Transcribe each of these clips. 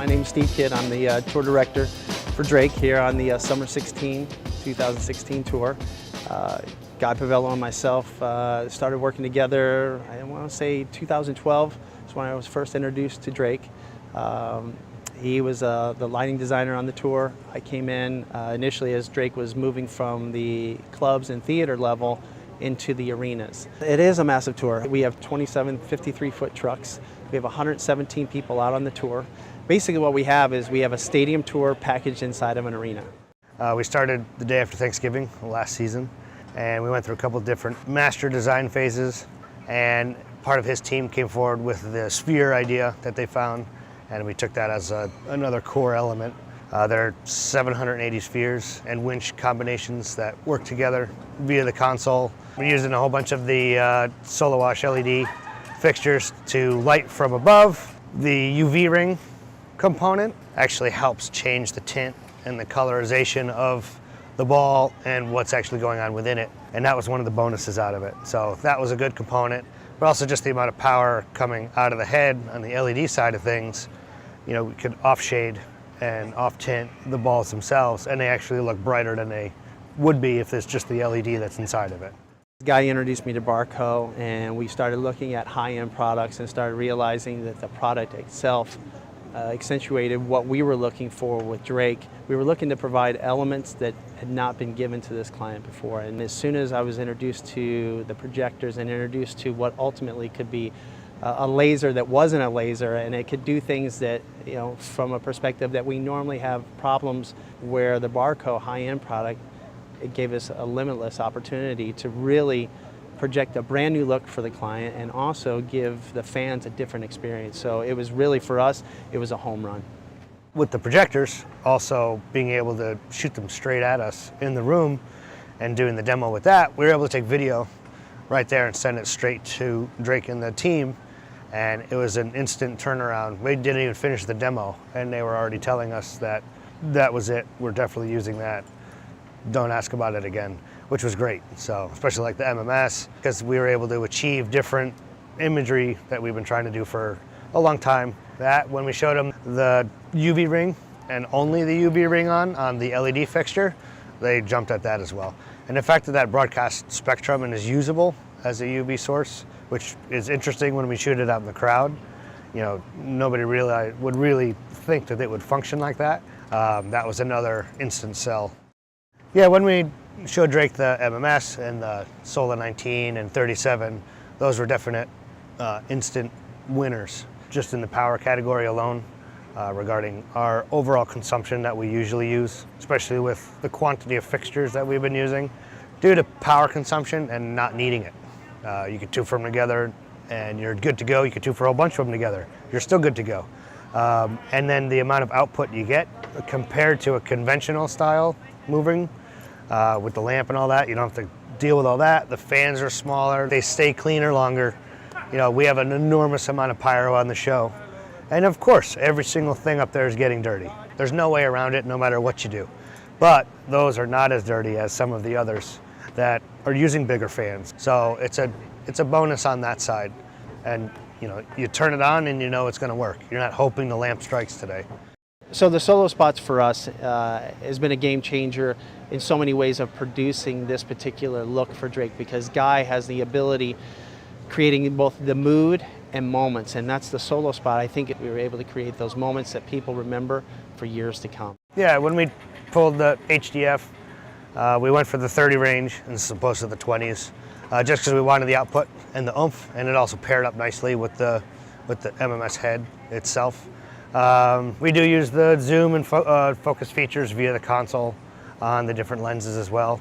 name's Steve Kidd. I'm the tour director for Drake here on the Summer 2016 tour. Guy Pavelo and myself started working together, I want to say 2012 is when I was first introduced to Drake. He was the lighting designer on the tour. I came in initially as Drake was moving from the clubs and theater level into the arenas. It is a massive tour. We have 27 53-foot trucks. We have 117 people out on the tour. Basically what we have is we have a stadium tour packaged inside of an arena. We started the day after Thanksgiving last season, and we went through a couple different master design phases, and part of his team came forward with the sphere idea that they found, and we took that as another core element. There are 780 spheres and winch combinations that work together via the console. We're using a whole bunch of the SolaWash LED fixtures to light from above. The UV ring component actually helps change the tint and the colorization of the ball and what's actually going on within it. And that was one of the bonuses out of it. So that was a good component, but also just the amount of power coming out of the head on the LED side of things. You know, we could off shade and off tint the balls themselves, and they actually look brighter than they would be if it's just the LED that's inside of it. The guy introduced me to Barco, and we started looking at high-end products and started realizing that the product itself accentuated what we were looking for with Drake. We were looking to provide elements that had not been given to this client before, and as soon as I was introduced to the projectors and introduced to what ultimately could be a laser that wasn't a laser, and it could do things that, you know, from a perspective that we normally have problems, where the Barco high-end product, it gave us a limitless opportunity to really project a brand new look for the client and also give the fans a different experience. So it was really, for us, it was a home run. With the projectors, also being able to shoot them straight at us in the room and doing the demo with that, we were able to take video right there and send it straight to Drake and the team. And it was an instant turnaround. We didn't even finish the demo, and they were already telling us that that was it. We're definitely using that. Don't ask about it again, which was great. So, especially like the MMS, because we were able to achieve different imagery that we've been trying to do for a long time. That, when we showed them the UV ring and only the UV ring on the LED fixture, they jumped at that as well. And the fact that that broadcast spectrum and is usable as a UV source, which is interesting when we shoot it out in the crowd. You know, nobody really would really think that it would function like that. That was another instant sell. Yeah, when we showed Drake the MMS and the Sola 19 and 37, those were definite instant winners, just in the power category alone, regarding our overall consumption that we usually use, especially with the quantity of fixtures that we've been using, due to power consumption and not needing it. You could tube them together and you're good to go. You could tube for a whole bunch of them together. You're still good to go. And then the amount of output you get compared to a conventional style moving with the lamp and all that, you don't have to deal with all that. The fans are smaller. They stay cleaner longer. You know, we have an enormous amount of pyro on the show. And of course, every single thing up there is getting dirty. There's no way around it, no matter what you do. But those are not as dirty as some of the others that are using bigger fans. So it's a bonus on that side. And you know, you turn it on and you know it's gonna work. You're not hoping the lamp strikes today. So the SolaSpots for us has been a game changer in so many ways of producing this particular look for Drake, because Guy has the ability creating both the mood and moments, and that's the SolaSpot. I think we were able to create those moments that people remember for years to come. Yeah, when we pulled the HDF, we went for the 30 range as opposed to the 20s, just because we wanted the output and the oomph, and it also paired up nicely with the MMS head itself. We do use the zoom and focus features via the console on the different lenses as well.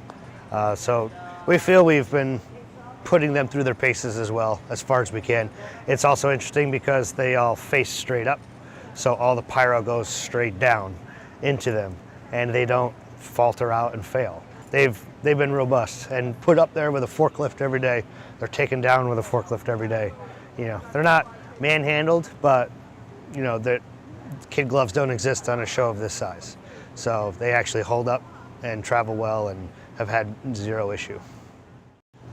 So we feel we've been putting them through their paces as well, as far as we can. It's also interesting because they all face straight up, so all the pyro goes straight down into them, and they don't falter out and fail. They've been robust and put up there with a forklift every day. They're taken down with a forklift every day. You know, they're not manhandled, but you know, the kid gloves don't exist on a show of this size. So they actually hold up and travel well and have had zero issue.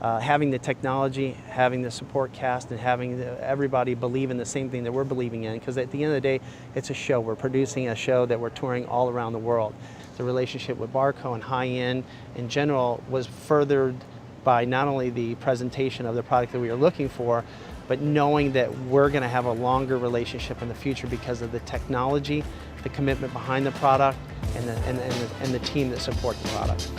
having the technology, having the support cast, and having everybody believe in the same thing that we're believing in, because at the end of the day, it's a show. We're producing a show that we're touring all around the world. The relationship with Barco and High End in general was furthered by not only the presentation of the product that we were looking for, but knowing that we're going to have a longer relationship in the future because of the technology, the commitment behind the product, and the team that support the product.